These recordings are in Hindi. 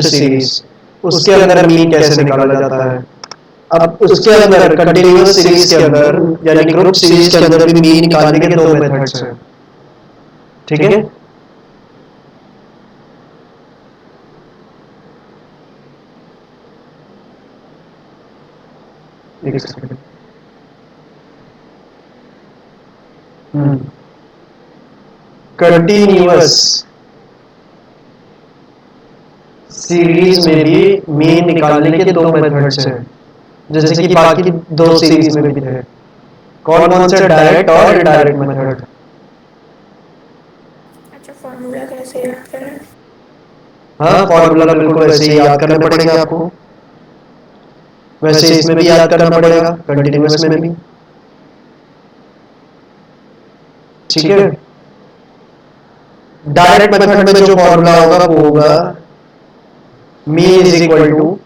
सीरीज, उसके अंदर मीन कैसे निकाला जाता है। अब उसके अंदर कंटिन्यूअस सीरीज के अंदर यानी ग्रुप सीरीज के अंदर भी मीन निकालने के दो मेथड्स हैं, ठीक है। एक सेकंड। कंटिन्यूअस सीरीज में भी मीन निकालने के दो मेथड्स हैं, जैसे कि बाकी दो सीरीज में भी थे। कौन कौन से, डायरेक्ट और इनडायरेक्ट मेथड। अच्छा, फॉर्मूला कैसे याद करें? हाँ, फॉर्मूला बिल्कुल वैसे ही याद करने पड़ेंगे आपको, वैसे इसमें भी याद करना पड़ेगा, कंटिन्यूअस में भी, ठीक है। डायरेक्ट मेथड में जो फॉर्मूला होगा वो होगा mean is equal to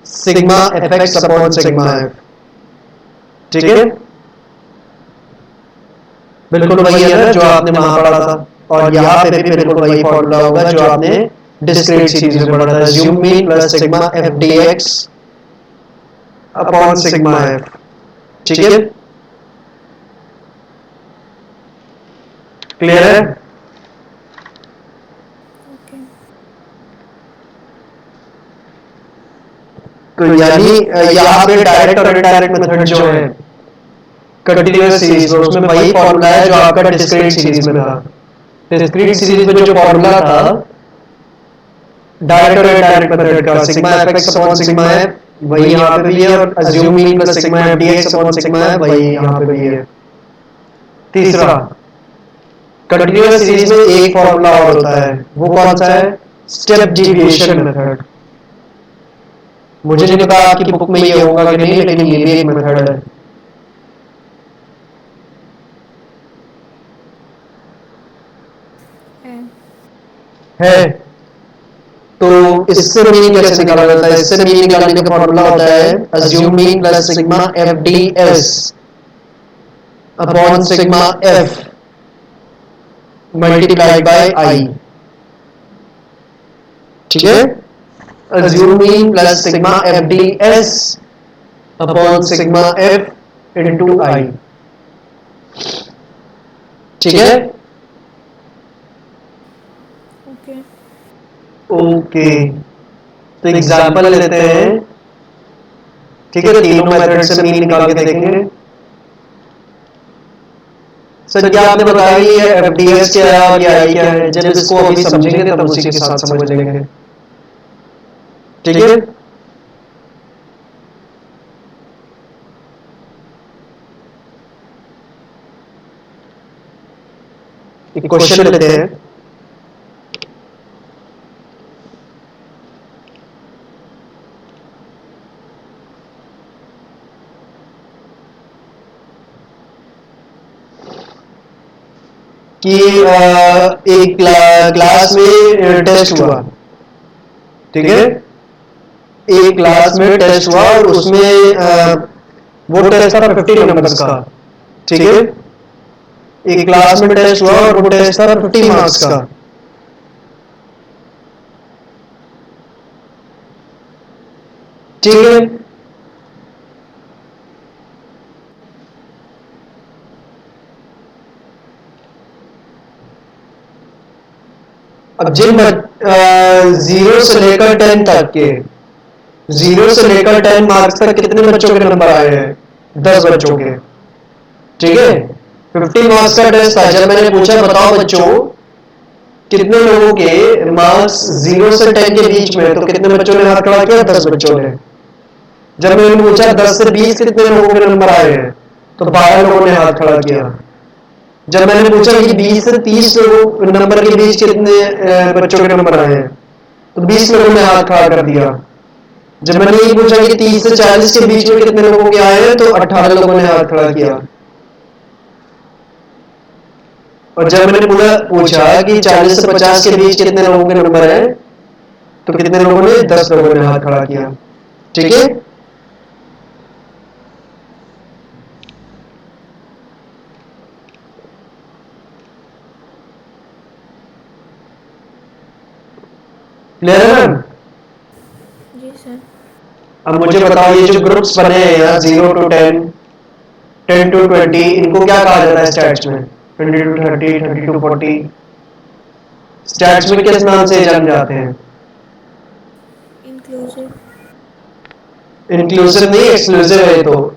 sigma F x upon sigma f, ठीक है। बिल्कुल वही है ना जो आपने वहां पढ़ा था, और यहाँ पे भी बिल्कुल वही फॉर्मूला होगा जो आपने डिस्क्रीट सीरीज में पढ़ा था, zoom mean plus sigma F D x upon sigma f, ठीक है। क्लियर है? ओके। तो यानी यहाँ पे डायरेक्ट और इनडायरेक्ट मेथड जो है कंटिन्यूअस सीरीज में, उसमें वही फॉर्मूला है जो आपका डिस्क्रीट सीरीज में था। डिस्क्रीट सीरीज में जो फॉर्मूला था डायरेक्ट और इनडायरेक्ट मेथड का, sigma F x upon sigma F, वही यहाँ पे भी है, और assume mean plus sigma F D x upon sigma F, वही यहाँ पे भी है। तीसरा, कंटिन्यूअस सीरीज में एक फॉर्मूला और होता है, वो कौन सा है, स्टेप डिविएशन मेथड। मुझे नहीं पता आपकी बुक में ये होगा कि नहीं, लेकिन ये भी एक मेथड है। तो इससे मीन कैसे निकाला जाता है, इससे मीन निकालने का फॉर्मूला होता है assume mean plus sigma F D S upon sigma F multiplied by I, ठीक है। Assume mean plus sigma F D S upon sigma F into I, ठीक है। ओके। ओके, तो एग्जांपल लेते हैं, ठीक है। तीनों मेथड से मीन निकाल के देखेंगे। सर क्या आपने बताया ये एफ डी एस क्या है और ये आई क्या है, जब इसको अभी समझेंगे तब उसी के साथ समझ लेंगे, ठीक है। एक क्वेश्चन लेते हैं, कि एक क्लास में टेस्ट हुआ, ठीक है। एक क्लास में टेस्ट हुआ और उसमें वो टेस्ट था 50 नंबर्स का, ठीक है। एक क्लास में टेस्ट हुआ और वो टेस्ट था 50 मार्क्स का, ठीक है। अब जिन 0 से लेकर 10 तक के, 0 से लेकर 10 मार्क्स तक कितने बच्चों के नंबर आए हैं, 10 बच्चों के, ठीक है। 50 मार्क्स का टेस्ट था, जब मैंने पूछा बताओ बच्चों कितने लोगों के मार्क्स 0 से 10 के बीच में, तो कितने बच्चों ने हाथ खड़ा किया, 10 बच्चों ने। जब मैंने पूछा 10 से 20 कितने लोगों के नंबर आए हैं, तो 12 लोगों ने हाथ खड़ा किया। जब मैंने पूछा कि 20 से 30 लोगों नंबर के बीच कितने बच्चों के नंबर आए हैं, तो 20 लोगों ने हाथ खड़ा कर दिया। जब मैंने ये पूछा कि 30 से 40 के बीच में कितने लोगों के आए हैं, तो 18 लोगों ने हाथ खड़ा किया। और जब मैंने पूछा कि 40 से 50 के बीच कितने लोगों के नंबर हैं, तो कितने लोगों ने, 10 लोगों ने हाथ खड़ा किया, ठीक है। क्लियर है मैम? अब मुझे बताओ ये जो ग्रुप्स बने हैं यहाँ 0 to 10, 10 to 20, इनको क्या कहा जाता है स्टैट्स में? 20 to 30, 30 to 40 स्टैट्स में किस नाम से जाने जाते हैं? इंक्लूसिव। इंक्लूसिव नहीं, एक्सक्लूसिव है। तो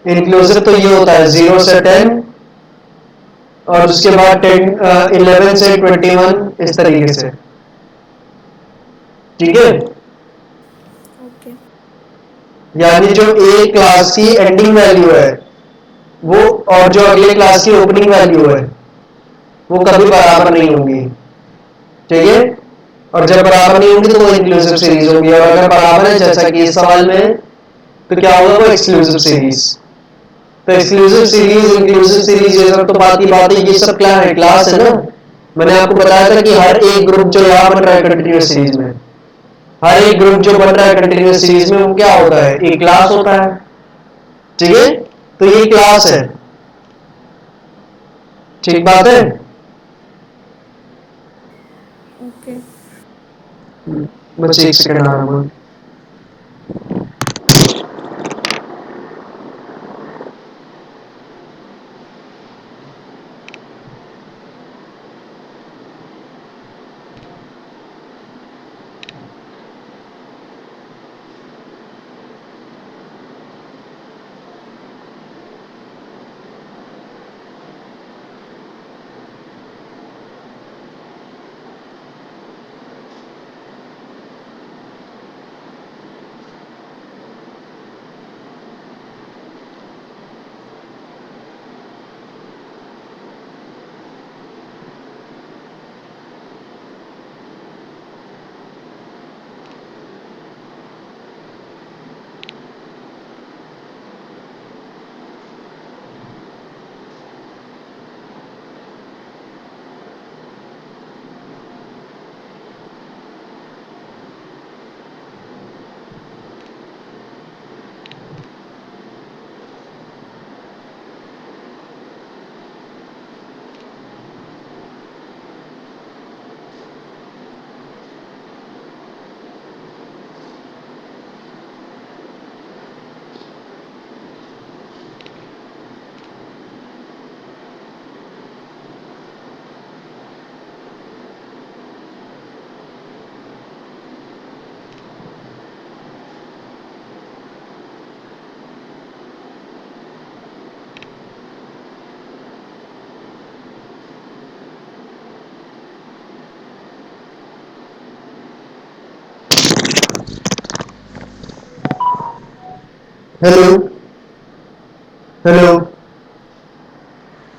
इंक्लूसिव तो ये होता है 0 से 10 और उसके बाद 10, 11 से 21 इस तरीके से, ठीक है। ओके। यानी जो एक क्लास की एंडिंग वैल्यू है वो और जो अगले क्लास की ओपनिंग वैल्यू है वो कभी बराबर नहीं होंगी, ठीक है। और जब बराबर नहीं होंगी तो वो इंक्लूसिव सीरीज होगी, और अगर बराबर है जैसा कि इस सवाल में तो क्या होगा? वो एक्सक्लूसिव सीरीज। तो एक्सक्लूसिव सीरीज, इंक्लूसिव सीरीज, ये सब तो बात की बात है, ये सब क्या है? क्लास है ना। मैंने आपको बताया था कि हर एक ग्रुप जो यहाँ बन रहा है कंटिन्यूअस सीरीज में, हर एक ग्रुप जो बन रहा है कंटिन्यूअस सीरीज में वो क्या होता है? एक क्लास होता है, ठीक है। तो ये क्लास है, ठीक बात है। ओके। बस एक सेकंड आ रहा हूँ। हेलो हेलो,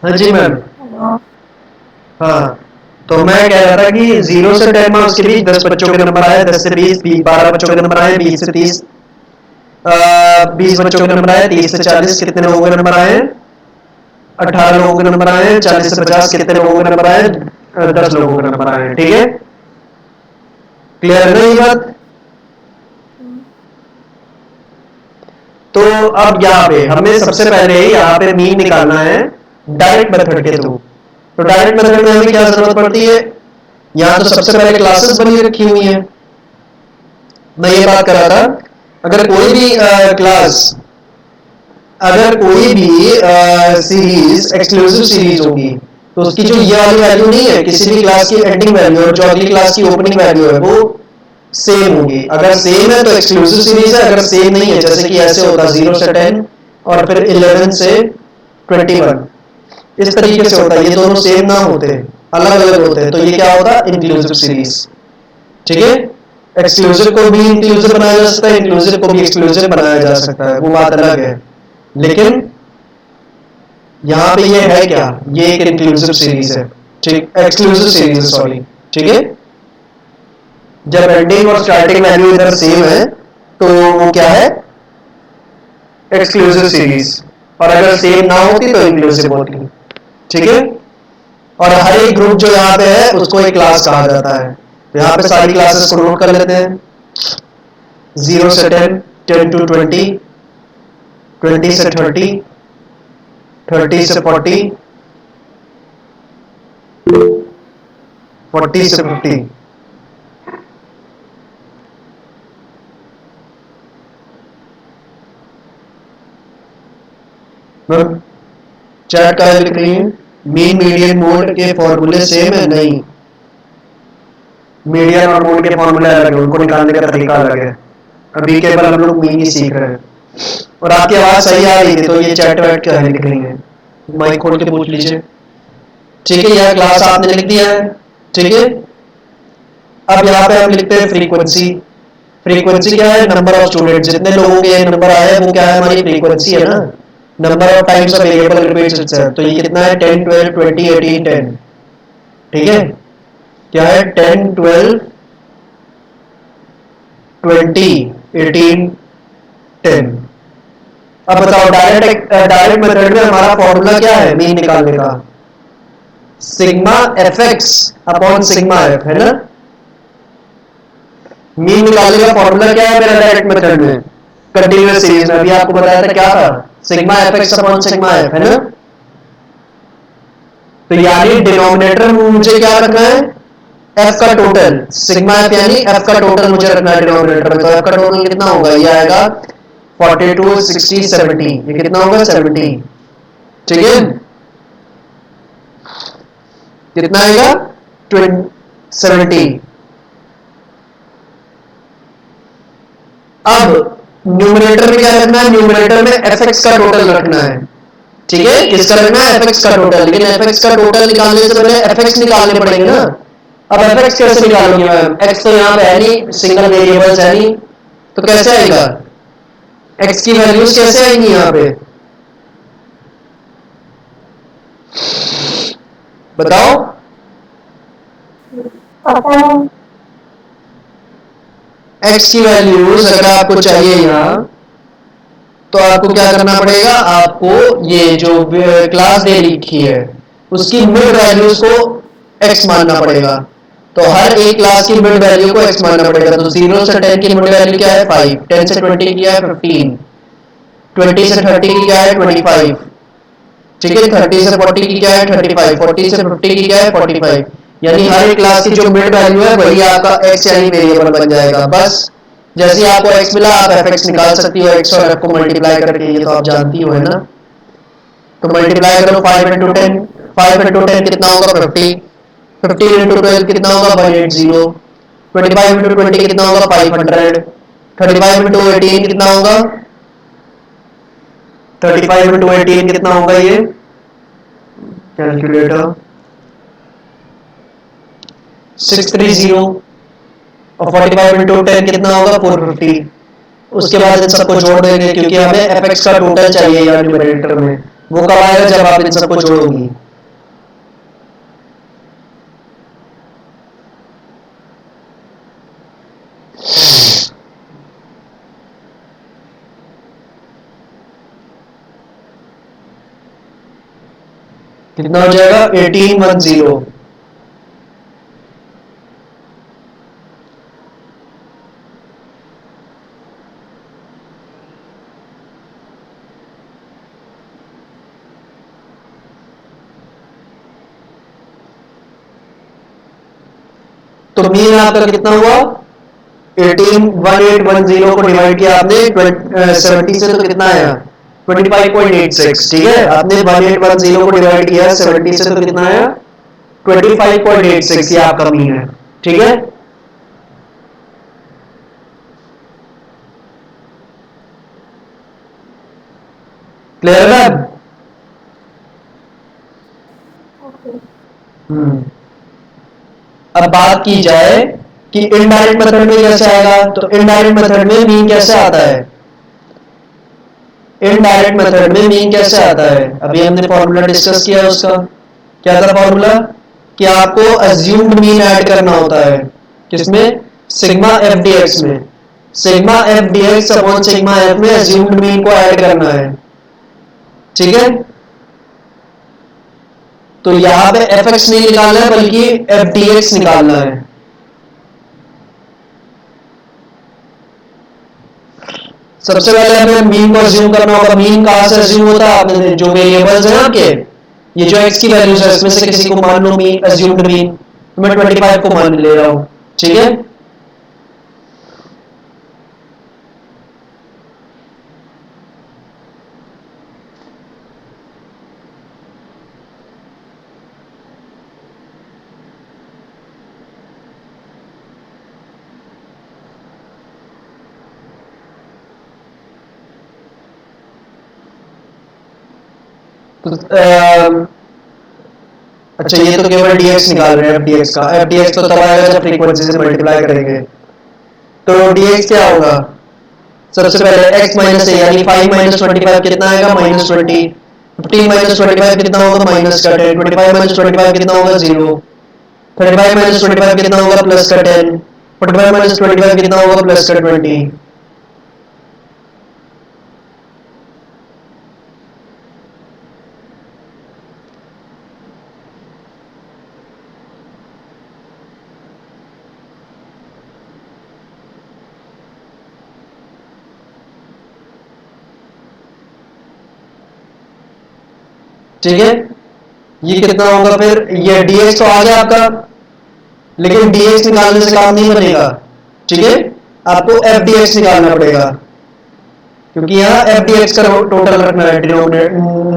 हाँ जी मैम। हेलो। हाँ, तो मैं कह रहा था कि 0 से 10 मार्क्स के बीच 10 बच्चों के नंबर आए, 10 से 20, 12 बच्चों के नंबर आए, 20 से 30, 20 बच्चों के नंबर आए, 30 से 40 कितने लोगों के नंबर आए? 18 लोगों के नंबर आए। 40 से 50 कितने लोगों के नंबर आए? 10 लोगों के नंबर आए, ठीक है। क्लियर है ना ये बात? तो अब यहाँ पे हमें सबसे पहले यहाँ पे मीन निकालना है डायरेक्ट मेथड के थ्रू। तो डायरेक्ट मेथड में हमें क्या जरूरत पड़ती है? यहाँ तो सबसे पहले क्लासेस बनी रखी हुई हैं। मैं ये बात कर रहा था, अगर कोई भी क्लास, अगर कोई भी सीरीज एक्सक्लूसिव सीरीज होगी तो उसकी जो ये वाली वैल्यू नहीं है, किसी भी क्लास की एंडिंग वैल्यू और जो अगली क्लास की ओपनिंग वैल्यू है वो सेम होगी। अगर सेम है तो एक्सक्लूसिव सीरीज है, अगर सेम नहीं है जैसे कि ऐसे होता 0 से 10 और फिर 11 से 21 इस तरीके से होता है, ये दोनों सेम ना होते, अलग अलग होते, तो ये क्या होता? इंक्लूसिव सीरीज, ठीक है। एक्सक्लूसिव को भी इंक्लूसिव बनाया जा सकता है, इंक्लूसिव को भी एक्सक्लूसिव बनाया जा सकता है, वो बात अलग है। लेकिन यहाँ पे ये है क्या? ये एक इंक्लूसिव सीरीज है, ठीक, एक्सक्लूसिव सीरीज है, सॉरी, ठीक है। जब एंडिंग और स्टार्टिंग वैल्यू इधर सेम है तो वो क्या है? Exclusive series. और अगर सेम ना होती तो इंक्लूसिव होती, ठीक है। और हर एक ग्रुप जो यहाँ पे है उसको एक क्लास कहा जाता है। तो यहाँ पे सारी क्लासेस को नोट कर लेते हैं। 0 से 10, 10 to 20, 20 से 30, 30 से 40, 40 से 50, मैम चैट का लिख रही है मीन मीडियन मोड के फॉर्मूले सेम है? नहीं, मीडियन और मोड के फॉर्मूले अलग है, उनको निकालने का तरीका अलग है। अभी केवल हम लोग मीन ही सीख रहे हैं। और आपकी आवाज सही आ रही थी, तो ये चैट वैट क्या है लिख रही है? माइक खोल के पूछ लीजिए। ठीक है, यह क्लास आपने लिख दिया है। ठीक है, अब यहाँ पे हम लिखते हैं फ्रीक्वेंसी। फ्रीक्वेंसी क्या है? नंबर ऑफ स्टूडेंट, जितने लोगों के नंबर आए वो क्या है? हमारी फ्रीक्वेंसी है ना। Number of times of variable repeats itself, तो ये कितना है? 10 12 20 18 10। ठीक है, क्या है? 10 12 20 18 10। अब बताओ डायरेक्ट मेथड में हमारा फॉर्मूला क्या है मीन निकालने का? Sigma F x upon sigma F, है ना। मीन निकालने का फॉर्मूला क्या है मेरा डायरेक्ट मेथड में? कंटिन्यूअस सीरीज में अभी आपको बताया था क्या था? Sigma F x upon sigma F, है ना। तो यानी डिनोमिनेटर में मुझे क्या रखना है? एफ का टोटल, सिग्मा एफ यानी एफ का टोटल मुझे रखना है डिनोमिनेटर में। तो एफ का टोटल कितना होगा? ये आएगा 42 60 70। ये कितना होगा? 70। ठीक है, कितना आएगा? 70। अब न्यूमरेटर में क्या रखना है? न्यूमरेटर में एफ एक्स का टोटल रखना है। ठीक है, किसका रखना है? एफ एक्स का टोटल। लेकिन एफ एक्स का टोटल निकालने से पहले एफ एक्स निकालने पड़ेंगे ना। अब एफ एक्स कैसे निकालोगे मैम? एक्स तो यहाँ पे है नहीं, सिंगल वेरिएबल्स है नहीं, तो कैसे आएगा? एक्स की वैल्यूज कैसे आएंगी यहाँ पे? बताओ। एक्स की वैल्यूज अगर आपको चाहिए यहाँ, तो आपको क्या करना पड़ेगा? आपको ये जो क्लास दे लिखी है उसकी मिड वैल्यूज को एक्स मानना पड़ेगा। तो हर एक क्लास की मिड वैल्यू को एक्स मानना पड़ेगा। तो 0 से 10 की मिड वैल्यू क्या है? 5। 10 से 20 की क्या है? 15। 20 से 30 की क्या है? 25। ठीक है, 30 से 40 की क्या है? 35। 40 से 50 की क्या है? 45। यानी हर एक क्लास की जो मिड वैल्यू है वही आपका एक्स यानी वेरिएबल बन जाएगा। बस जैसे ही आपको एक्स मिला आप एफ एक्स निकाल सकती हो, एक्स और एफ को मल्टीप्लाई करके, ये तो आप जानती हो, है ना। तो मल्टीप्लाई करो 5 इंटू 10। 5 इंटू 10 कितना होगा? 50। 15 इंटू 12 कितना होगा? 180। 25 इंटू 20 कितना होगा? 500। 35 इंटू 18 कितना होगा? 35 इंटू 18 कितना होगा? ये कैलकुलेटर 630। और 45 इंटू 10 कितना होगा? 450। उसके बाद इन सबको जोड़ देंगे, क्योंकि हमें एफ एक्स का टोटल चाहिए यार न्यूमरेटर में। वो कब आएगा? जब आप इन सबको जोड़ोगी। कितना हो जाएगा? 1810। तो मीन आपका कितना हुआ? 181810 को डिवाइड किया आपने 70 से, तो कितना आया? 25.86। ठीक है, आपने 1810 को डिवाइड किया 70 से, तो कितना आया? 25.86। ये आपका मीन है। ठीक है, क्लियर है? अब बात की जाए कि इनडायरेक्ट मेथड में कैसे आएगा, तो इनडायरेक्ट मेथड में मीन कैसे आता है? इनडायरेक्ट मेथड में मीन कैसे आता है? अभी हमने फॉर्मूला डिस्कस किया है उसका। क्या था फॉर्मूला? कि आपको अज्यूम्ड मीन ऐड करना होता है। किसमें? सिग्मा एफ डी एक्स में। Sigma F D x upon sigma F में अज्यूम्ड मीन को ऐड करना है। ठीक है, तो यहां पे एफ एक्स नहीं निकालना है बल्कि एफ डी एक्स निकालना है। सबसे पहले हमें मीन को अज्यूम करना होगा। मीन कहां से अज्यूम होता है? आपने जो वेरिएबल्स है आपके, ये जो एक्स की वैल्यूज है इसमें से किसी को मान लो मीन, अज्यूम्ड मीन। मैं 25 को मान ले रहा हूं। ठीक है, तो अच्छा ये तो केवल dx निकाल रहे हैं fdx का, fdx तो तब आएगा जब फ्रीक्वेंसी से मल्टीप्लाई करेंगे। तो dx क्या होगा? सबसे पहले x माइनस ए यानी 5 माइनस 25 कितना आएगा? -20। 15 माइनस 25 कितना होगा? माइनस का 10। 25 माइनस 25 कितना होगा? 0। 35 माइनस 25 कितना होगा? प्लस का 10। 45 माइनस 25 कितना होगा? प्लस का 20। ठीक है, ये कितना होगा फिर? ये dx तो आ गया आपका, लेकिन dx निकालने से काम नहीं बनेगा। ठीक है, आपको fdx निकालना पड़ेगा, क्योंकि यहाँ fdx का टोटल रखना है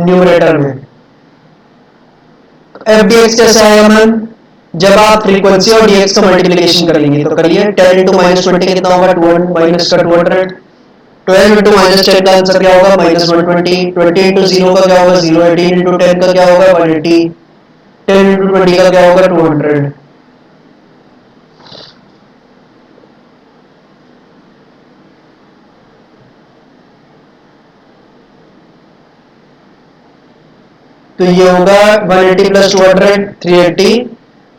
न्यूमरेटर में। fdx कैसे आएगा मैम? जब आप फ्रीक्वेंसी और dx का मल्टीप्लिकेशन करेंगे, तो करिए 10 इंटू माइनस 20 कितना होगा? 200 माइनस का 200। 12 इंटू माइनस 10 का आंसर क्या होगा? -120। 20 इंटू 0 का क्या होगा? 0। 18 इंटू 10 का क्या होगा? 180। 10 इंटू 20 का क्या होगा? 200। तो ये होगा 180 प्लस 200 380,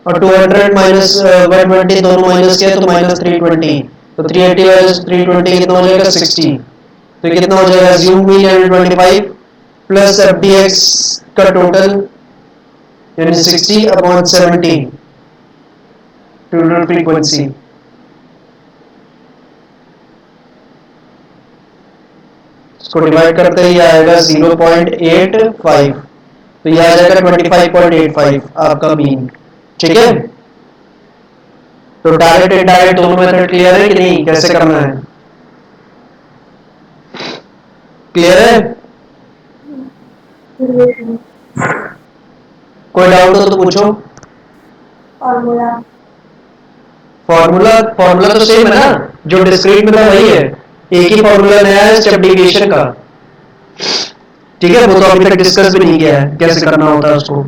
और 200 माइनस 120 दोनों माइनस किया तो -320। तो 380 माइनस 320 कितना हो जाएगा? 60। तो ये कितना हो जाएगा? assume mean 125 प्लस fdx का टोटल यानी 60 अपॉन 70 टोटल फ्रीक्वेंसी। इसको डिवाइड करते ही आएगा 0.85, तो ये आ जाएगा 25.85 आपका मीन। ठीक है, तो डायरेक्ट इनडायरेक्ट दोनों मेथड क्लियर है कि नहीं? कैसे करना है? क्लियर है? कोई डाउट हो तो पूछो। फॉर्मूला फॉर्मूला फॉर्मूला तो सेम है ना, जो डिस्क्रीट में था वही है। एक ही फॉर्मूला नया है स्टेप डेविएशन का। ठीक है, वो तो अभी तक डिस्कस भी नहीं किया है कैसे करना होता है उसको।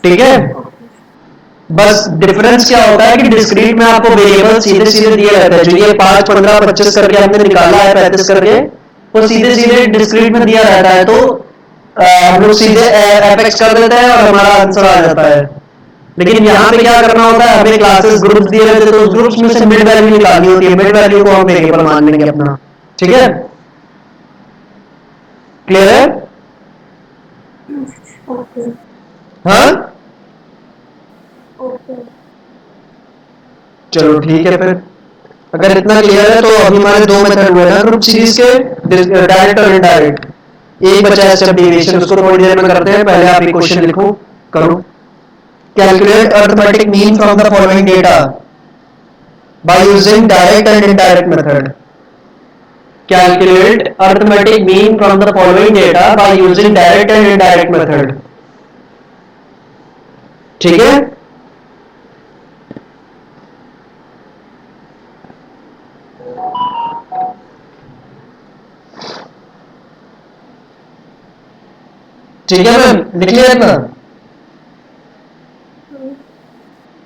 ठीक है, बस डिफरेंस क्या होता है कि डिस्क्रीट में आपको वेरिएबल सीधे सीधे दिए रहते हैं। जो ये 5 15 25 करके हमने निकाला है 35 करके, वो सीधे सीधे डिस्क्रीट में दिया रहता है। तो हम लोग सीधे एफएक्स कर देते हैं और हमारा आंसर आ जाता है। लेकिन यहाँ पे क्या करना होता है? हमें क्लासेस ग्रुप्स दिए रहते हैं, तो उस ग्रुप्स में से मिड वैल्यू निकालनी होती है। मिड वैल्यू को हम वेरिएबल मान लेंगे अपना। ठीक है, क्लियर है? ओके हाँ, ओके चलो ठीक है फिर। अगर इतना क्लियर है तो अभी हमारे दो मेथड हुए ना ग्रुप सीरीज के, डायरेक्ट और इनडायरेक्ट। एक बचा है स्टेप डेविएशन, उसको थोड़ी देर में करते हैं। पहले आप एक क्वेश्चन लिखो, करो। Calculate arithmetic mean from the following data by using direct and indirect method. Calculate arithmetic mean from the following data by using direct and indirect method. ठीक है, ठीक है मैम, लिख लिया इतना।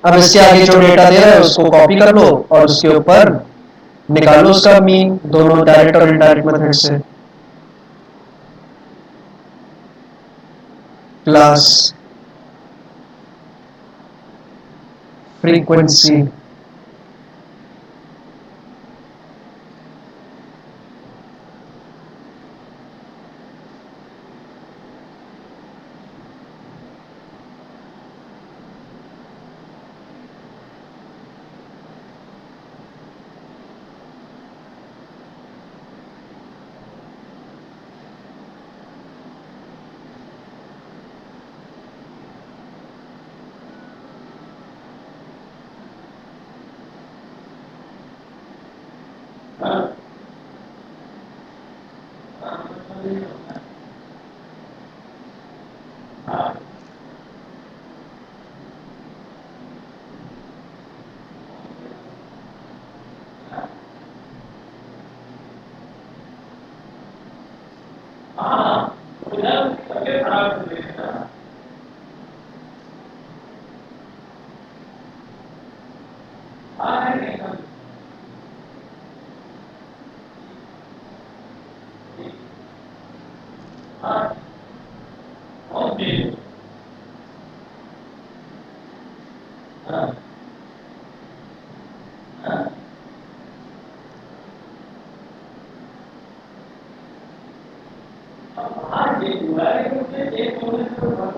अब इसके आगे जो डेटा दे रहा है उसको कॉपी कर लो और उसके ऊपर निकालो उसका मीन, दोनों डायरेक्ट और इनडायरेक्ट मेथड से। क्लास फ्रीक्वेंसी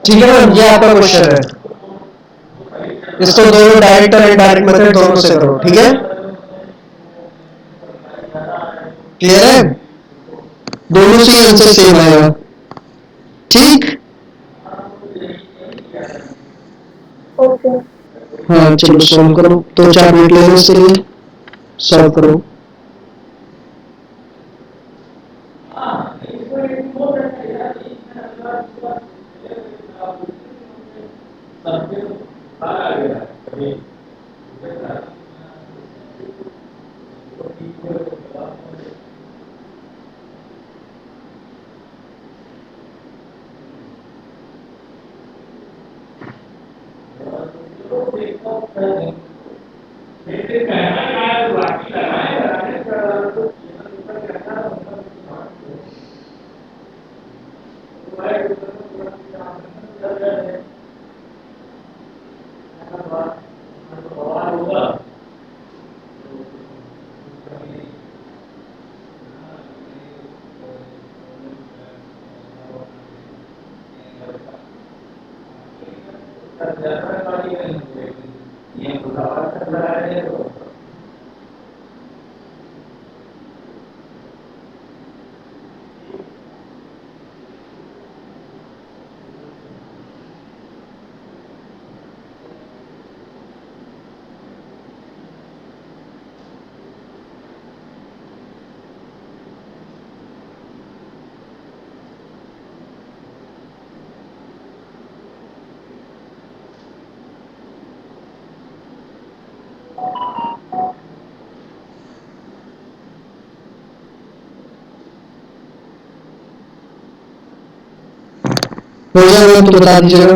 ठीक है मैम, ये आपका क्वेश्चन है। इसको दोनों डायरेक्ट और इनडायरेक्ट मेथड दोनों से करो, ठीक है? क्लियर है? दोनों से आंसर सेम आएगा, ठीक? ओके। हाँ चलो सॉल्व करो, 2-4 मिनट ले लो इसके लिए, सॉल्व करो। हो जाएगा तो बता दीजिएगा।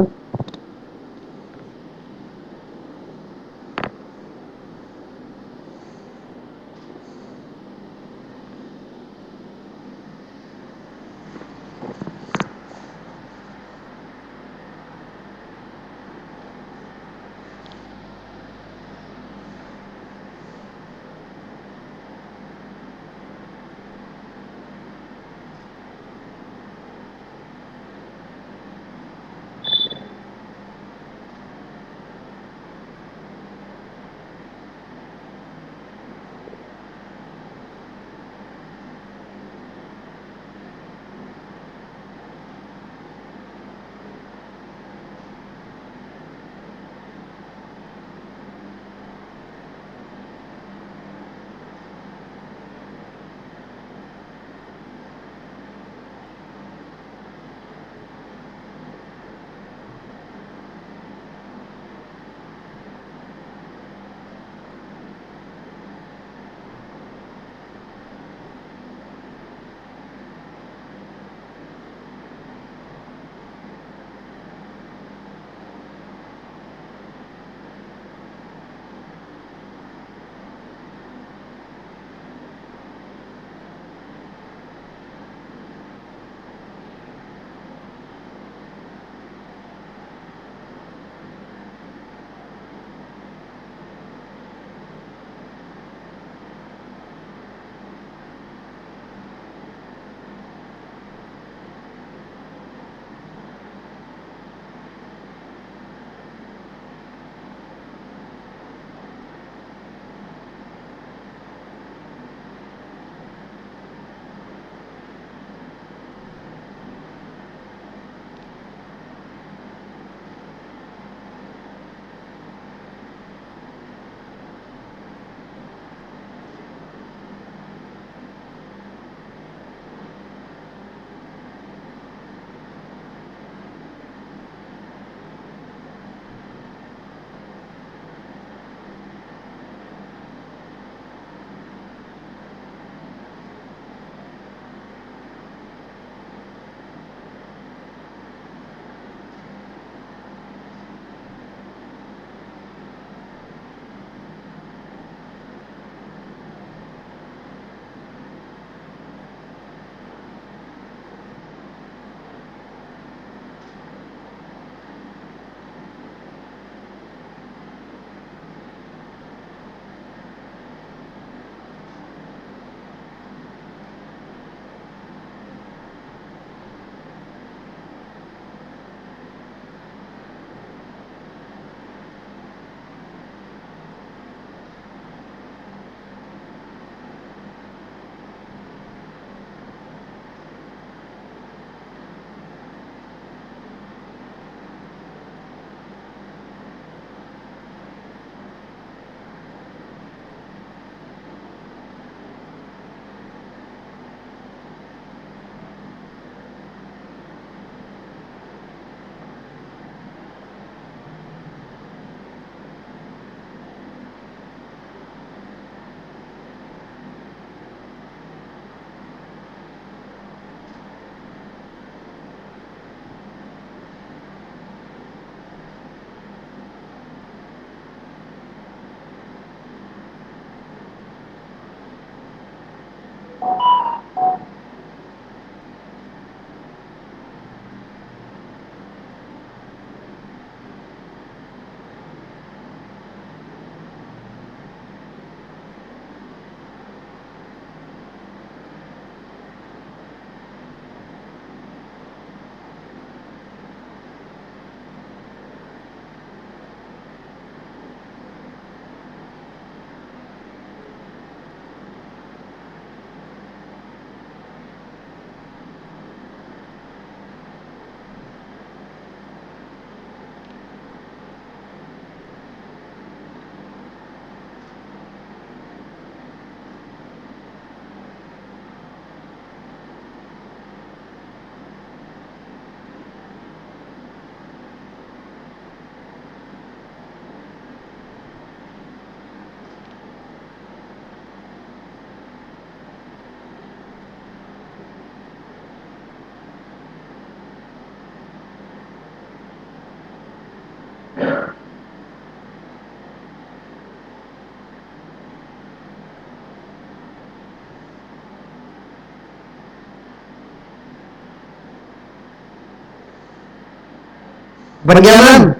बन गया मैम?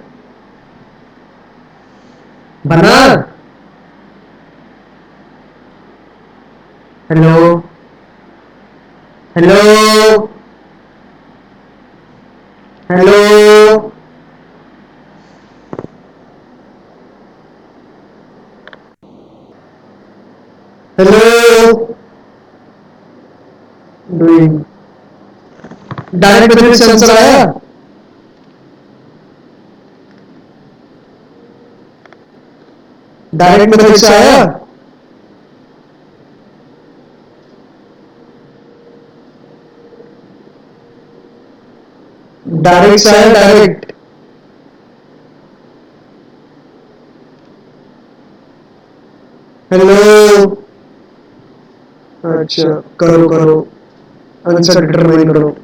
बना? Hello hello hello hello doing direct benefit sensor आया? डायरेक्ट बेनिफिट से आया? डायरेक्ट से आया? डायरेक्ट? हेलो? अच्छा करो करो, आंसर डिटरमाइन करो।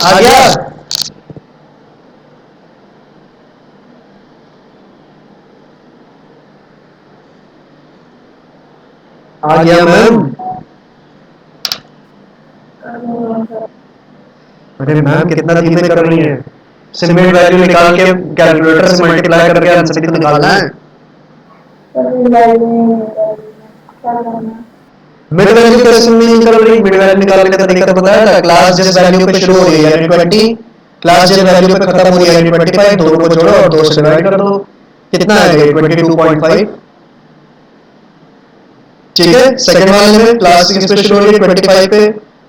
आ गया? आ गया मैम? अरे मैम कितना धीमे कर रही है। सिमेट वैल्यू निकाल के कैलकुलेटर से मल्टीप्लाई करके आंसर ही तो निकालना है। मिड वैल्यू कैसे नहीं निकल रही? मिड वैल्यू निकालने का तरीका तो बताया था। क्लास जिस वैल्यू पे शुरू हो रही है यानी 20, क्लास जिस वैल्यू पे खत्म हो रही है यानी 25, दोनों को जोड़ो और 2 से डिवाइड कर दो। कितना आएगा? 22.5। ठीक है। सेकंड वाले में क्लास किस पे शुरू हो रही है? 25 पे,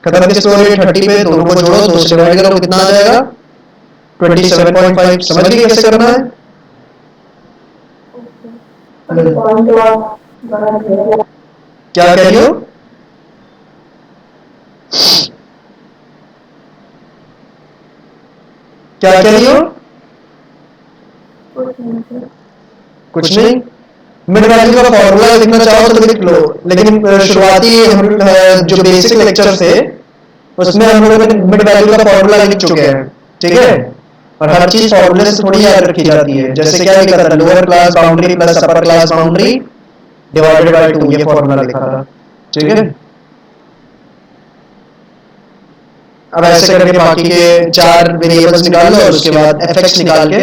खत्म किस पे हो रही है? 30 पे, दोनों को जोड़ो 2 से डिवाइड करो, कितना आ जाएगा? 27.5। समझ गए कैसे करना है? क्या कह रही हो? क्या कह रही हो? कुछ नहीं। मिड वैल्यू का फॉर्मूला लिखना चाहो तो लिख लो, लेकिन शुरुआती हम जो बेसिक लेक्चर थे उसमें हम लोगों ने मिड वैल्यू का फॉर्मूला लिख चुके हैं। ठीक है। और हर चीज फॉर्मूले से थोड़ी याद रखी जाती है। जैसे क्या लिखा था? Lower class boundary plus upper class boundary divided by 2, ये फॉर्मूला लिखा था। ठीक है। अब ऐसे करके बाकी के 4 वेरिएबल्स निकाल लो और उसके बाद एफ निकाल के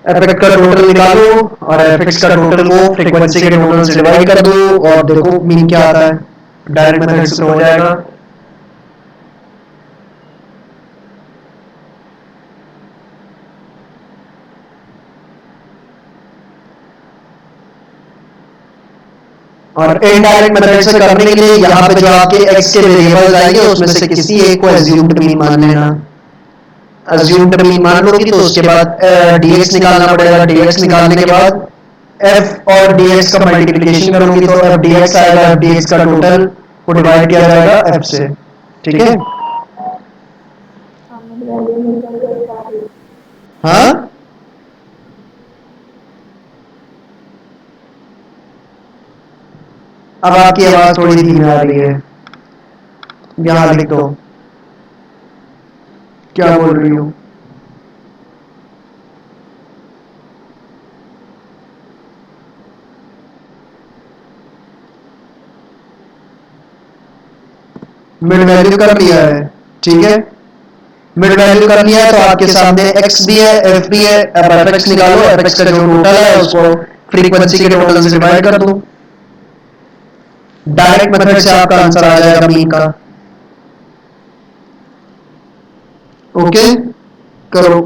एफ का टोटल निकालो और एफ का टोटल को फ्रीक्वेंसी के टोटल से डिवाइड कर दो और देखो मीन क्या आता है। डायरेक्ट मेथड से हो जाएगा। और इनडायरेक्ट मेथड से करने के लिए यहाँ पे जो आपके x के वेरिएबल्स आएंगे उसमें से किसी एक को अज्यूम्ड मीन मान लेना। अज्यूम्ड मीन मान लोगी तो उसके बाद dx निकालना पड़ेगा। dx निकालने के बाद f और dx का मल्टीप्लिकेशन करोगी तो f dx आएगा। f dx का टोटल को डिवाइड किया जाएगा f से। ठीक है। हाँ, अब आपकी आवाज थोड़ी धीमी आ रही है। यहां लिख दो क्या बोल रही हूँ। मिड वैल्यू कर लिया है। ठीक है। मिड वैल्यू कर लिया है तो आपके सामने x भी है, f भी है। अब fx निकालो। fx का जो टोटल है उसको फ्रीक्वेंसी के टोटल से डिवाइड कर दो। डायरेक्ट मेथड से आपका आंसर आ जाएगा मीन का। ओके, करो।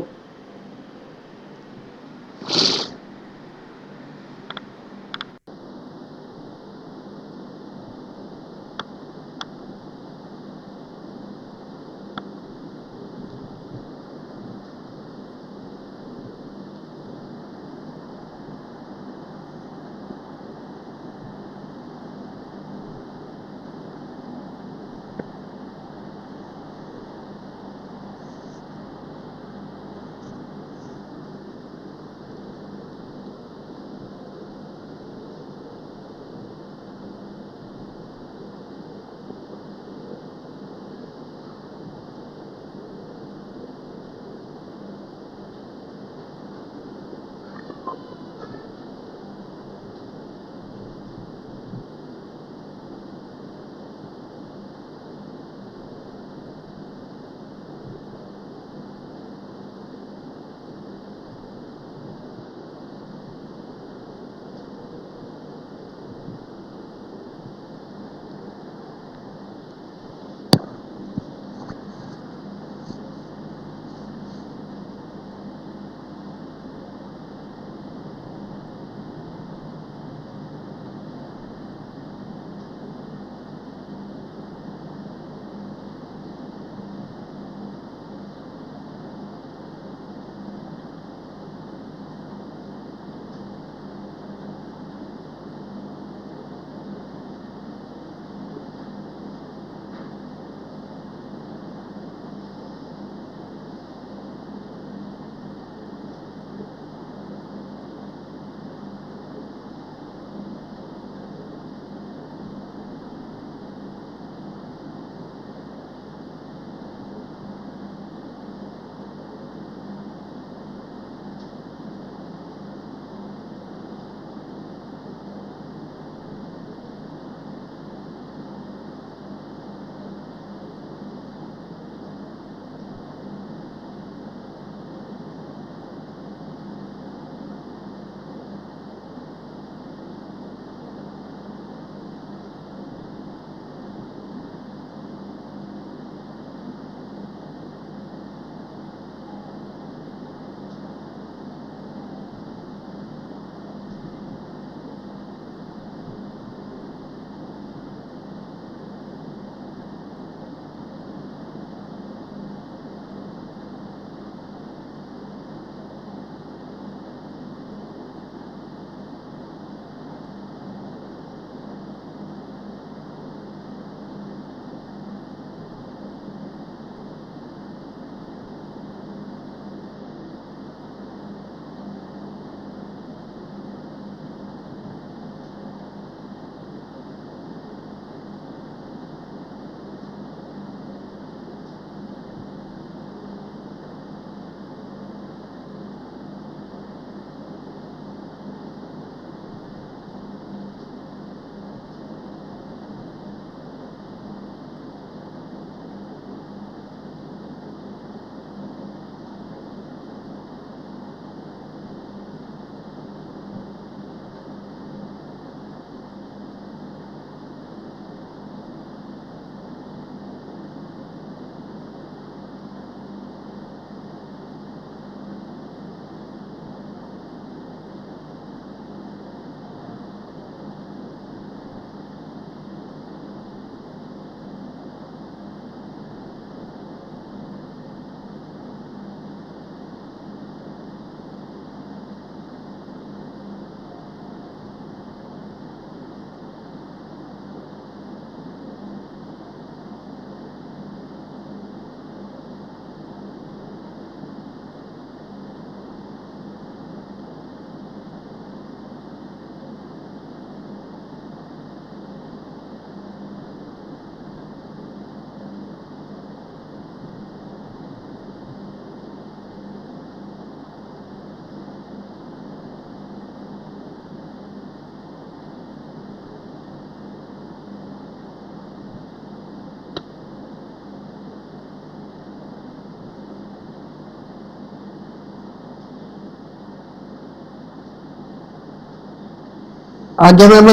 आ गया मैम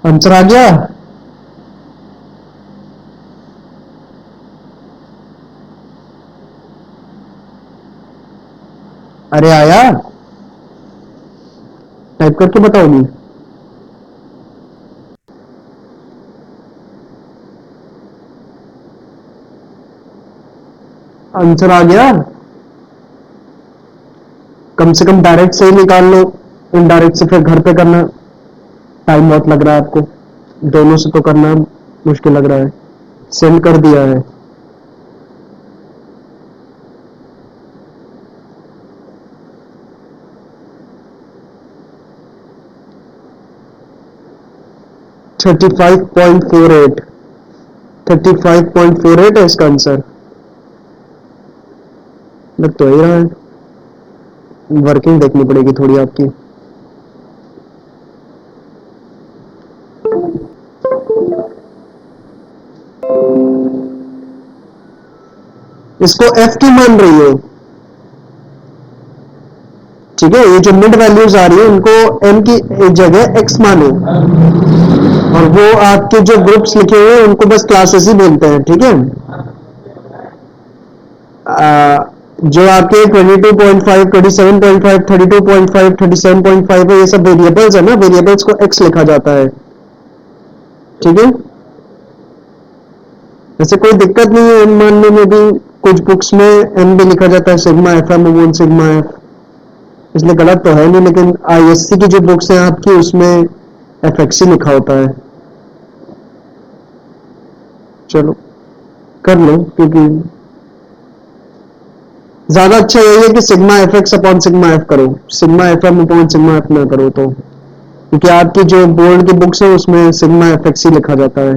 आंसर आ गया। अरे आया, टाइप करके बताओ नहीं। आंसर आ गया। कम से कम डायरेक्ट से ही निकाल लो, इनडायरेक्ट से फिर घर पे करना, टाइम बहुत लग रहा है आपको, दोनों से तो करना मुश्किल लग रहा है। सेंड कर दिया है। थर्टी 35.48, 35.48 है इसका आंसर। लग तो ही रहा है, वर्किंग देखनी पड़ेगी थोड़ी आपकी। इसको एफ की मान रही हो, ठीक है। ये जो मिड वैल्यूज आ रही है उनको एम की जगह एक्स मानो, और वो आपके जो ग्रुप्स लिखे हुए हैं उनको बस क्लासेस ही बोलते हैं, ठीक है। जो आपके 22.5, 27.5, 32.5, 37.5 है, ये सब वेरिएबल्स है ना, वेरिएबल्स को एक्स लिखा जाता है, ठीक है। वैसे कोई दिक्कत नहीं है एम मानने में भी, कुछ बुक्स में एम भी लिखा जाता है, sigma F m one sigma f, इसलिए गलत तो है नहीं, लेकिन आईएससी की जो बुक्स हैं आपकी उसमें एफ एक्स ही लिखा होता है। चलो कर लो, क्योंकि ज्यादा अच्छा यही है कि sigma F x upon sigma F करो, sigma F M upon sigma F ना करो, तो क्योंकि आपकी जो बोर्ड की बुक्स है उसमें सिग्मा एफ एक्स ही लिखा जाता है।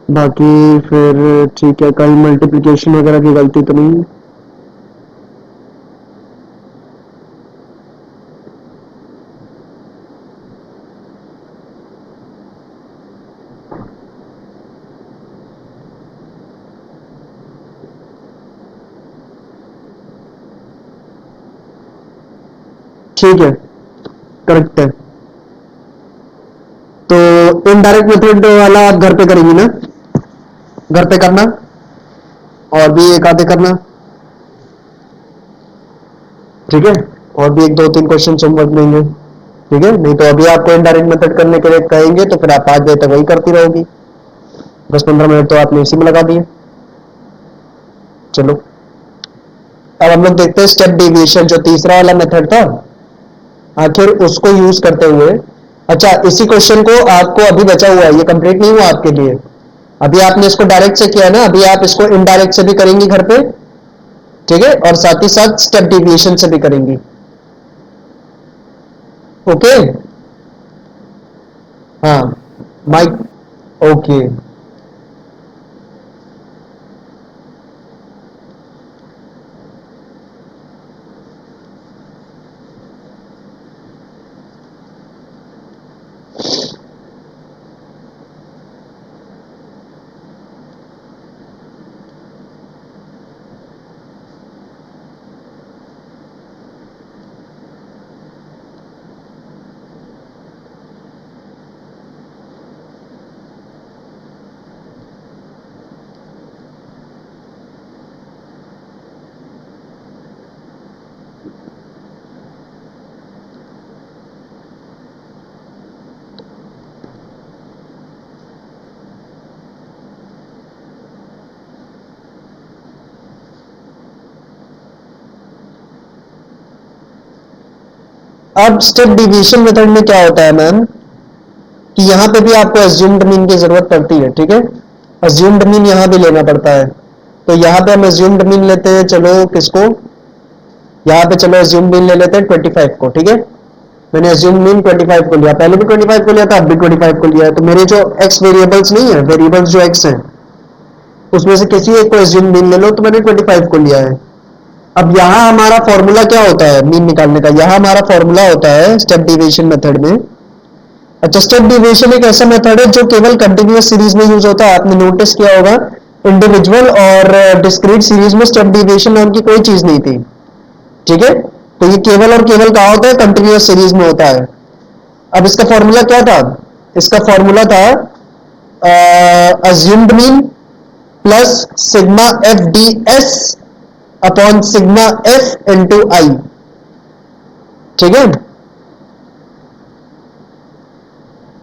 बाकी फिर ठीक है, कहीं मल्टीप्लिकेशन वगैरह की गलती तो नहीं है। ठीक है, करेक्ट है। तो इनडायरेक्ट मेथड वाला आप घर पे करेंगी ना, घर पे करना, और भी एक आधे करना, ठीक है। और भी एक दो तीन क्वेश्चन होमवर्क देंगे, ठीक है। नहीं तो अभी आपको इनडायरेक्ट मेथड करने के लिए कहेंगे तो फिर आप 5 बजे तक वही करती रहोगी, 10-15 मिनट तो आपने इसी में लगा दिए। चलो अब हम लोग देखते हैं स्टेप डेविएशन, जो तीसरा वाला मेथड था, आखिर उसको यूज करते हुए। अच्छा, इसी क्वेश्चन को आपको अभी बचा हुआ है, ये कंप्लीट नहीं हुआ आपके लिए। अभी आपने इसको डायरेक्ट से किया ना, अभी आप इसको इनडायरेक्ट से भी करेंगी घर पे, ठीक है, और साथ ही साथ स्टेप डेविएशन से भी करेंगी, ओके। हाँ, माइक, ओके। अब स्टेप डिवीजन मेथड में क्या होता है मैम, कि यहां पे भी आपको अज्यूम्ड मीन की जरूरत पड़ती है, ठीक है। अज्यूम्ड मीन यहां भी लेना पड़ता है, तो यहां पे हम अज्यूम्ड मीन लेते हैं, चलो किसको, यहां पे चलो अज्यूम्ड मीन ले लेते हैं 25 को, ठीक है। मैंने अज्यूम्ड मीन 25 को लिया, पहले भी 25 को लिया था, अब भी 25 को लिया है, तो मेरे जो एक्स वेरिएबल्स नहीं है, वेरिएबल्स जो एक्स हैं उसमें से किसी एक को अज्यूम्ड मीन ले लो, तो मैंने 25 को लिया है। अब यहां हमारा फॉर्मूला क्या होता है मीन निकालने का, यहां हमारा फॉर्मूला होता है स्टेप डेविएशन मेथड में। अच्छा, स्टेप डेविएशन एक ऐसा मेथड है जो केवल कंटिन्यूअस सीरीज में यूज होता है, आपने नोटिस किया होगा इंडिविजुअल और डिस्क्रीट सीरीज में स्टेप डेविएशन नाम की कोई चीज नहीं थी, ठीक है। तो ये केवल और केवल कहाँ होता है, कंटिन्यूअस सीरीज में होता है। अब इसका फॉर्मूला क्या था, इसका फॉर्मूला था assumed mean plus sigma F D S upon sigma F into I. ठीक है,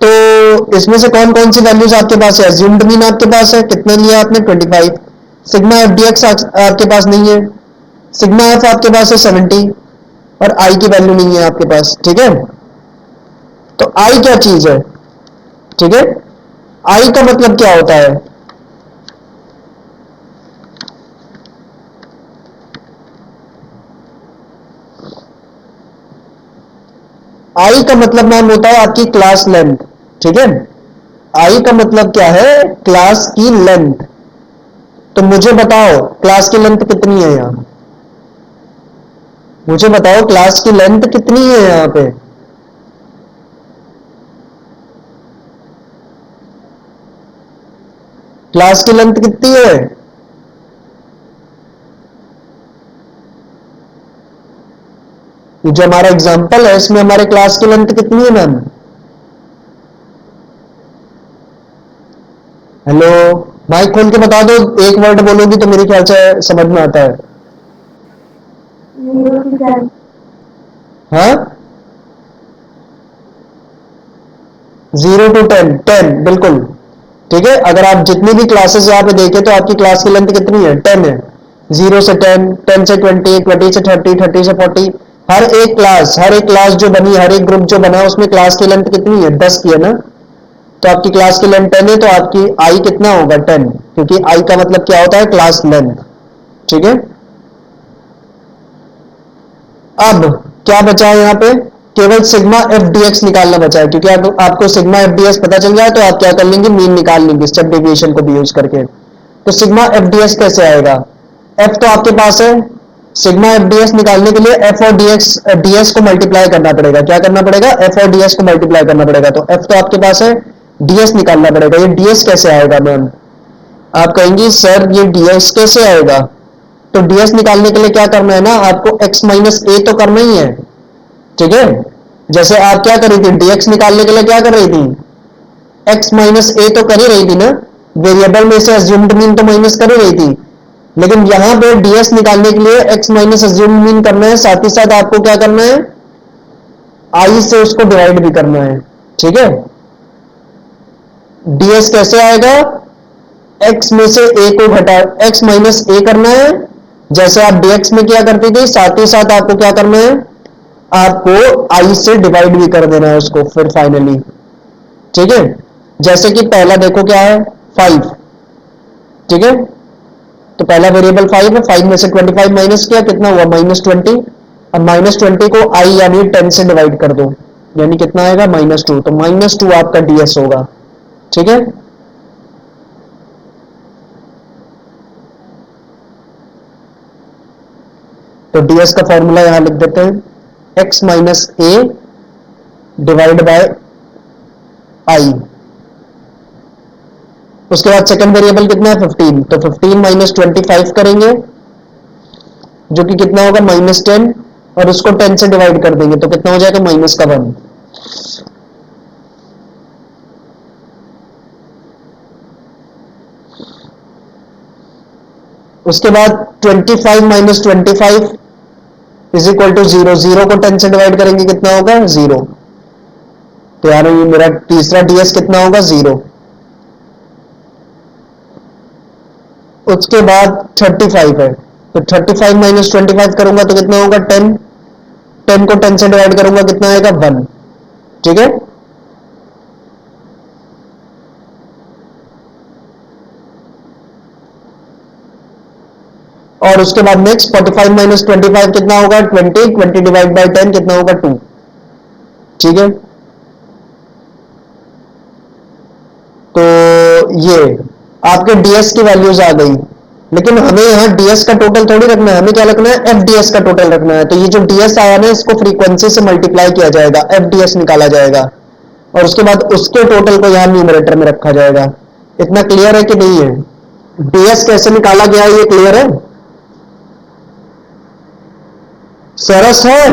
तो इसमें से कौन कौन सी वैल्यूज आपके पास है, अज्यूम्ड मीन आपके पास है, कितना लिया आपने 25, सिग्मा एफ डी एक्स आपके पास नहीं है, सिग्मा एफ आपके पास है 70 और आई की वैल्यू नहीं है आपके पास। ठीक है, तो आई क्या चीज है, ठीक है, आई का मतलब क्या होता है, आई का मतलब मैम होता है आपकी क्लास लेंथ। ठीक है, आई का मतलब क्या है, क्लास की लेंथ। तो मुझे बताओ क्लास की लेंथ कितनी है यहां, मुझे बताओ क्लास की लेंथ कितनी है यहां पे, क्लास की लेंथ कितनी है, जो हमारा एग्जांपल है इसमें हमारे क्लास की लेंथ कितनी है मैम, हेलो, माइक खोल के बता दो, एक वर्ड बोलोगी तो मेरे ख्याल से समझ में आता है। 0 to 10. हाँ, 0 to 10, 10 बिल्कुल। ठीक है, अगर आप जितनी भी क्लासेस यहाँ पे देखें तो आपकी क्लास की लेंथ कितनी है, 10 है। 0 से 10, 10 से 20, 20 से 30, 30 से 40, हर एक क्लास जो बनी, हर एक ग्रुप जो बना उसमें क्लास की लेंथ कितनी है, 10 की है ना। तो आपकी क्लास की लेंथ 10 है, तो आपकी आई कितना होगा, 10, क्योंकि आई का मतलब क्या होता है, क्लास लेंथ। ठीक है, अब क्या बचा है यहाँ पे, केवल सिग्मा एफ डी एक्स निकालना बचा है, क्योंकि आपको सिग्मा एफ डी एक्स पता चल जाए तो आप क्या कर लेंगे, मीन निकाल लेंगे स्टेप डेविएशन को भी यूज करके। तो सिग्मा एफ डी एक्स कैसे आएगा, एफ तो आपके पास है, सिग्मा एफ डी एक्स निकालने के लिए एफ और डी एस को मल्टीप्लाई करना पड़ेगा, क्या करना पड़ेगा, एफ और डी एस को मल्टीप्लाई करना पड़ेगा। तो एफ तो आपके पास है, डी एस निकालना पड़ेगा। ये डी एस कैसे आएगा मैम, आप कहेंगी सर ये डी एस कैसे आएगा, तो डीएस निकालने के लिए क्या करना है ना, आपको x माइनस ए तो करना ही है। ठीक है, जैसे आप क्या कर रही थी, dx निकालने के लिए क्या कर रही थी, x माइनस ए तो कर ही रही थी ना, वेरिएबल में से अज्यूम्ड मीन तो माइनस कर ही रही थी, लेकिन यहां पे ds निकालने के लिए x माइनस अज्यूम्ड मीन करना है, साथ ही साथ आपको क्या करना है, i से उसको डिवाइड भी करना है। ठीक है, ds कैसे आएगा, x में से a को घटा, x माइनस ए करना है, जैसे आप dx में क्या करती थी, साथ ही साथ आपको क्या करना है, आपको i से डिवाइड भी कर देना है उसको फिर फाइनली। ठीक है, जैसे कि पहला देखो क्या है, 5। ठीक है, तो पहला वेरिएबल 5 है, 5 में से 25 माइनस किया, कितना हुआ, -20। अब -20 को i यानी 10 से डिवाइड कर दो, यानी कितना आएगा, -2। तो -2 आपका ds होगा। ठीक है, तो ds का फॉर्मूला यहां लिख देते हैं, x minus A divide by I. उसके बाद सेकंड वेरिएबल कितना है, 15, तो 15 माइनस 25 करेंगे, जो कि कितना होगा, -10, और उसको 10 से डिवाइड कर देंगे तो कितना हो जाएगा, -1। उसके बाद 25 माइनस 25 इज इक्वल टू 0, 0 को 10 से डिवाइड करेंगे कितना होगा, 0। तो यार ये मेरा तीसरा ds कितना होगा, 0। उसके बाद 35 है, तो 35 माइनस 25 करूंगा तो कितना होगा, 10, 10 को 10 से डिवाइड करूंगा कितना आएगा, 1। ठीक है, और उसके बाद नेक्स्ट 45 माइनस 25 कितना होगा, 20, 20 डिवाइड बाई 10 कितना होगा, 2। ठीक है, तो ये आपके ds की वैल्यूज आ गई, लेकिन हमें यहाँ ds का टोटल थोड़ी रखना है, हमें क्या रखना है, fds का टोटल रखना है। तो ये जो ds आया ना, इसको फ्रीक्वेंसी से मल्टीप्लाई किया जाएगा, fds निकाला जाएगा, और उसके बाद उसके टोटल को यहाँ न्यूमरेटर में रखा जाएगा। इतना क्लियर है कि नहीं है, ds कैसे निकाला गया ये क्लियर है। सरस है?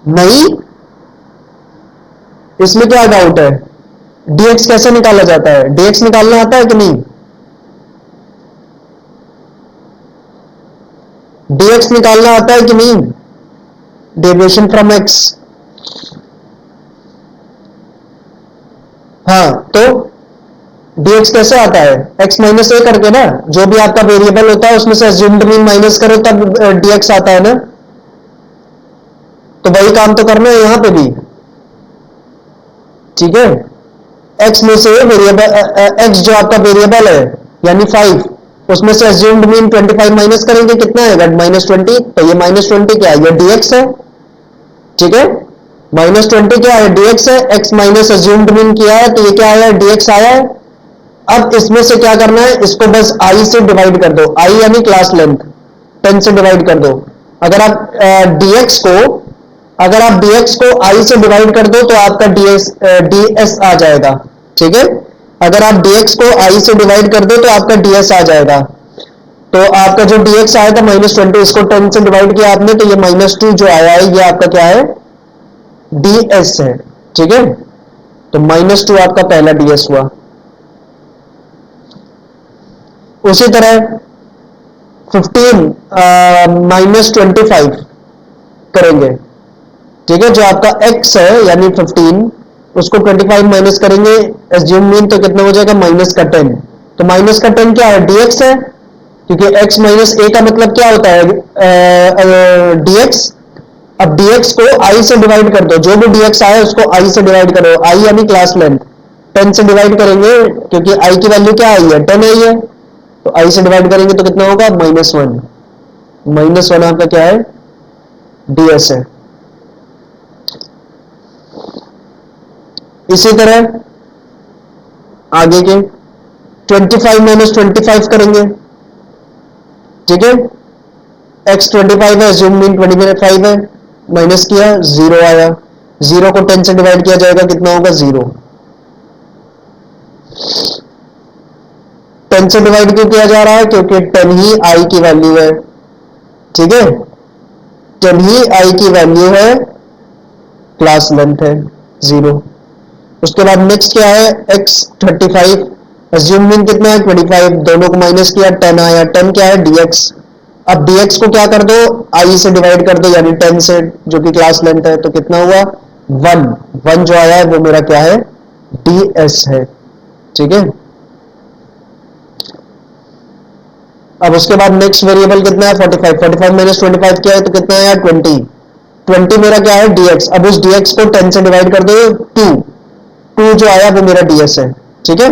नहीं, इसमें क्या डाउट है? dx कैसे निकाला जाता है? dx निकालना आता है कि नहीं? dx निकालना आता है कि नहीं? Deviation from x। हाँ, तो dx कैसे आता है? x माइनस ए करके ना, जो भी आपका वेरिएबल होता है उसमें से अज्यूम्ड मीन माइनस करो तब dx आता है ना। तो वही काम तो करना है यहां पे भी, ठीक है। x में से वेरिएबल x जो आपका वेरिएबल है यानी 5, उसमें से अज्यूम्ड मीन 25 माइनस करेंगे, कितना आएगा? -20। तो ये -20 क्या है? ये dx है, ठीक है। -20 क्या है? dx है। x माइनस अज्यूम्ड मीन किया है तो ये क्या आया? dx आया है। अब इसमें से क्या करना है? इसको बस i से डिवाइड कर दो, i यानी क्लास लेंथ, 10 से डिवाइड कर दो। अगर आप dx को अगर आप dx को i से डिवाइड कर दो तो आपका ds आ जाएगा, ठीक है। अगर आप dx को i से डिवाइड कर दो तो आपका ds आ जाएगा। तो आपका जो dx आया था -20, इसको 10 से डिवाइड किया आपने तो ये -2 जो आया है ये आपका क्या है? ds है, ठीक है। तो -2 आपका पहला ds हुआ। उसी तरह 15 -25 करेंगे, ठीक है। जो आपका x है यानी 15, उसको 25 माइनस करेंगे, एज्यूम मीन तो कितना हो जाएगा? -10। तो -10 क्या है? dx है, क्योंकि x माइनस ए का मतलब क्या होता है? dx। अब dx को i से डिवाइड कर दो, जो भी dx आया उसको i से डिवाइड करो, i यानी क्लास लेंथ, 10 से डिवाइड करेंगे क्योंकि i की वैल्यू क्या आई है? 10 आई है। तो i से डिवाइड करेंगे तो कितना होगा? -1। -1 आपका क्या है? ds है। इसी तरह आगे के 25 - 25 करेंगे, ठीक है। x 25 है, जूम मीन 25 है, माइनस किया 0 आया। 0 को 10 से डिवाइड किया जाएगा, कितना होगा? 0। 10 से डिवाइड क्यों किया जा रहा है? क्योंकि 10 ही i की वैल्यू है, ठीक है। 10 ही i की वैल्यू है, क्लास लेंथ है 0। उसके बाद नेक्स्ट क्या है? x 35, अज्यूम मीन कितना है? 25, दोनों को माइनस किया 10 आया। 10 क्या है? dx। अब dx को क्या कर दो? i से डिवाइड कर दो यानी 10 से, जो कि क्लास लेंथ है, तो कितना हुआ? 1 जो आया है वो मेरा क्या है? ds है, ठीक है। अब उसके बाद नेक्स्ट वेरिएबल कितना है? 45। 45 - 25 क्या है? तो कितना आया? 20। 20 मेरा क्या है? dx। अब उस dx को 10 से डिवाइड कर दो, 2 जो आया वो मेरा ds है, ठीक है।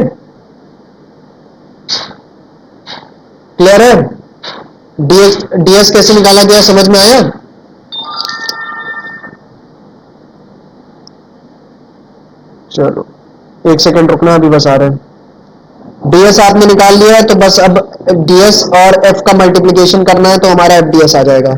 क्लियर है? ds कैसे निकाला गया समझ में आया? चलो 1 सेकंड रुकना, अभी बस आ रहे हैं। ds आपने निकाल लिया है तो बस अब ds और f का मल्टीप्लीकेशन करना है तो हमारा fds आ जाएगा।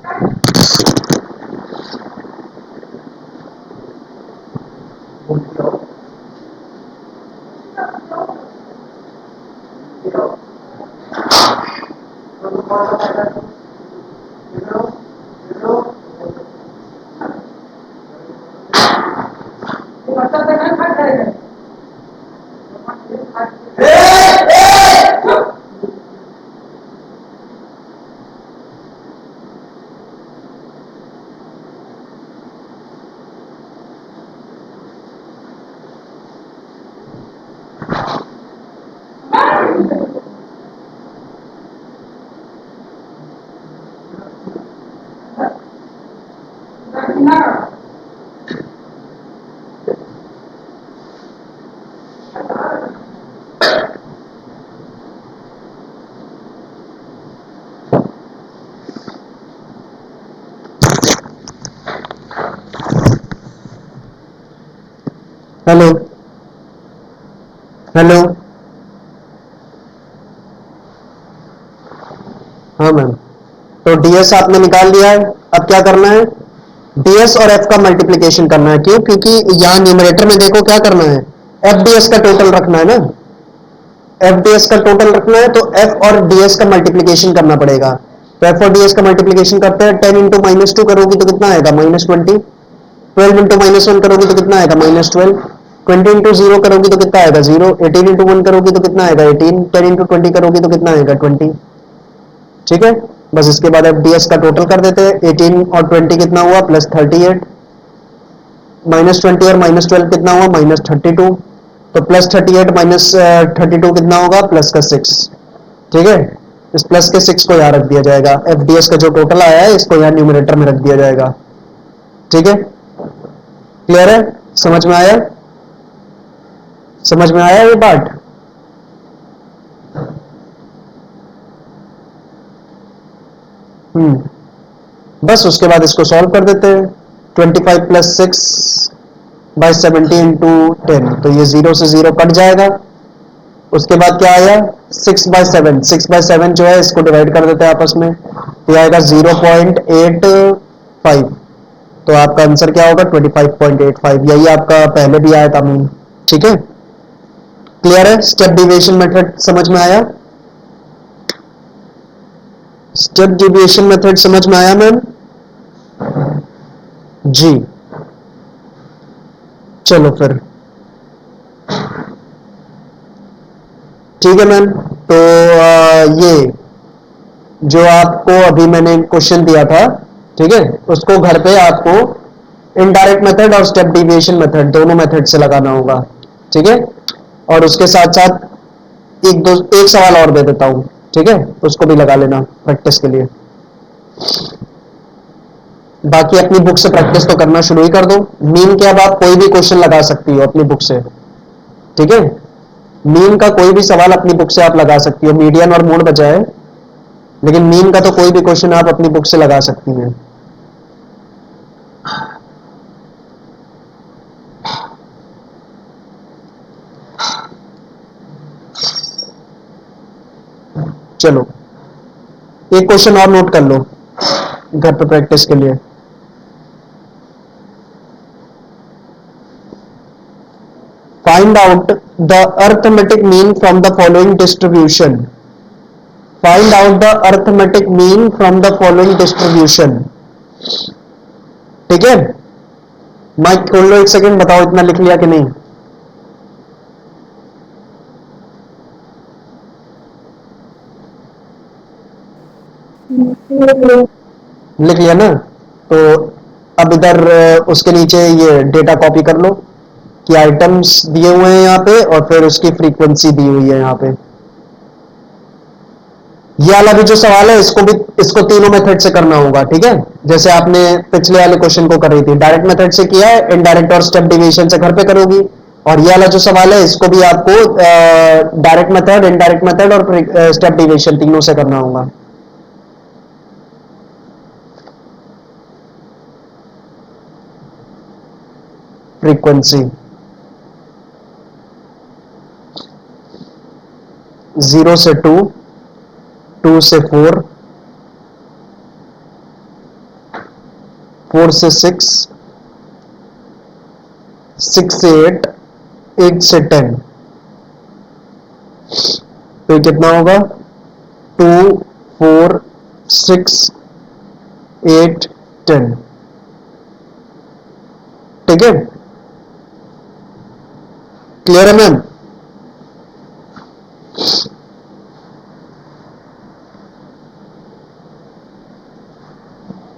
हेलो हेलो, हाँ मैम। तो ds आपने निकाल लिया है, अब क्या करना है? ds और f का मल्टीप्लीकेशन करना है। क्यों? क्योंकि यहां न्यूमरेटर में देखो क्या करना है? fds का टोटल रखना है ना, fds का टोटल रखना है तो f और ds का मल्टीप्लीकेशन करना पड़ेगा। तो एफ और डी एस का मल्टीप्लीकेशन करते हैं, 10 इंटू -2 करोगी तो कितना आएगा -20, 12 इंटू -1 करोगी तो कितना आएगा -12, 20 इंटू 0 करोगी तो कितना आएगा 0, 18 इंटू 1 करोगी तो कितना आएगा 18, 10 इंटू 20 करोगी तो कितना आएगा 20। ठीक है, बस इसके बाद एफ डी एस का टोटल कर देते हैं, 18 और 20 कितना हुआ +38, -20 और -12 कितना हुआ -32, तो +38 -32 कितना होगा +6। ठीक है, इस प्लस के 6 को यहाँ रख दिया जाएगा, एफ डी एस का जो टोटल आया है इसको यहाँ न्यूमरेटर में रख दिया जाएगा। ठीक है, क्लियर है, समझ में आया, समझ में आया ये बात। बस उसके बाद इसको सॉल्व कर देते हैं, 25 + 6/70 इंटू 10, तो ये 0 से 0 कट जाएगा। उसके बाद क्या आया 6/7, 6/7 जो है इसको डिवाइड कर देते हैं आपस में, तो आएगा 0.85, तो आपका आंसर क्या होगा 25.85, यही आपका पहले भी आया था मीन। ठीक है, क्लियर है, स्टेप डिविएशन मेथड समझ में आया, स्टेप डिविएशन मेथड समझ में आया मैम जी। चलो फिर ठीक है मैम, तो ये जो आपको अभी मैंने क्वेश्चन दिया था, ठीक है, उसको घर पे आपको इनडायरेक्ट मेथड और स्टेप डिविएशन मेथड दोनों मेथड से लगाना होगा। ठीक है, और उसके साथ साथ एक सवाल और दे देता हूं, ठीक है, उसको भी लगा लेना प्रैक्टिस के लिए। बाकी अपनी बुक से प्रैक्टिस तो करना शुरू ही कर दो, मीन के अब आप कोई भी क्वेश्चन लगा सकती हो अपनी बुक से। ठीक है, मीन का कोई भी सवाल अपनी बुक से आप लगा सकती हो, मीडियन और मोड बचा है, लेकिन मीन का तो कोई भी क्वेश्चन आप अपनी बुक से लगा सकती हैं। चलो एक क्वेश्चन और नोट कर लो घर पे प्रैक्टिस के लिए। Find out the arithmetic mean from the following distribution, find out the arithmetic mean from the following distribution. ठीक है, माइक खोल लो एक सेकंड, बताओ इतना लिख लिया कि नहीं। लिख लिया ना, तो अब इधर उसके नीचे ये डेटा कॉपी कर लो कि आइटम्स दिए हुए हैं यहाँ पे और फिर उसकी फ्रीक्वेंसी दी हुई है यहाँ पे। ये वाला भी जो सवाल है इसको तीनों मेथड से करना होगा। ठीक है, जैसे आपने पिछले वाले क्वेश्चन को कर रही थी, डायरेक्ट मेथड से किया है, इनडायरेक्ट और स्टेप डिविएशन से घर पे करोगी। और ये वाला जो सवाल है इसको भी आपको डायरेक्ट मेथड, इनडायरेक्ट मेथड और स्टेप डिविएशन तीनों से करना होगा। फ्रीक्वेंसी 0 से 2, 2 से 4, 4 से 6, 6 से 8, 8 से 10, तो कितना होगा 2, 4, 6, 8, 10। ठीक है, क्लियर है मैम।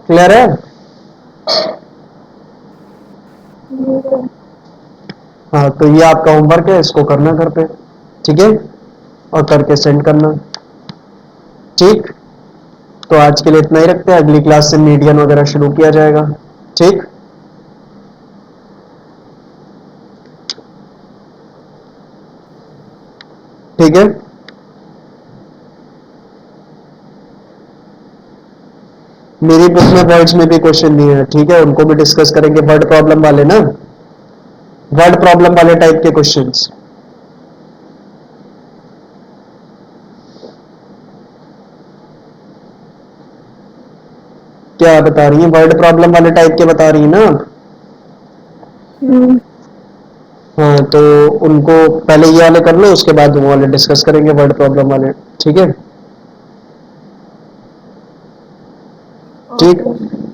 क्लियर है, हाँ, तो ये आपका होमवर्क है, इसको करना घर पे। ठीक है, और करके सेंड करना। ठीक, तो आज के लिए इतना ही रखते हैं, अगली क्लास से मीडियन वगैरह शुरू किया जाएगा। ठीक, ठीक है, मेरी बुक में वर्ड्स में भी क्वेश्चन दिए हैं, ठीक है, उनको भी डिस्कस करेंगे, वर्ड प्रॉब्लम वाले ना, वर्ड प्रॉब्लम वाले टाइप के क्वेश्चंस। क्या बता रही है, वर्ड प्रॉब्लम वाले टाइप के बता रही है ना आप? हाँ, तो उनको पहले ये वाले कर लो, उसके बाद वो वाले डिस्कस करेंगे, वर्ड प्रॉब्लम वाले। ठीक है, ठीक।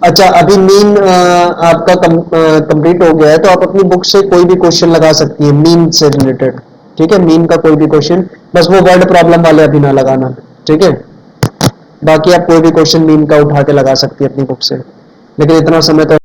अच्छा, अभी मीन आपका कंप्लीट हो गया है, तो आप अपनी बुक से कोई भी क्वेश्चन लगा सकती है मीन से रिलेटेड। ठीक है, मीन का कोई भी क्वेश्चन, बस वो वर्ड प्रॉब्लम वाले अभी ना लगाना। ठीक है, बाकी आप कोई भी क्वेश्चन मीन का उठा के लगा सकती है अपनी बुक से, लेकिन इतना समय तो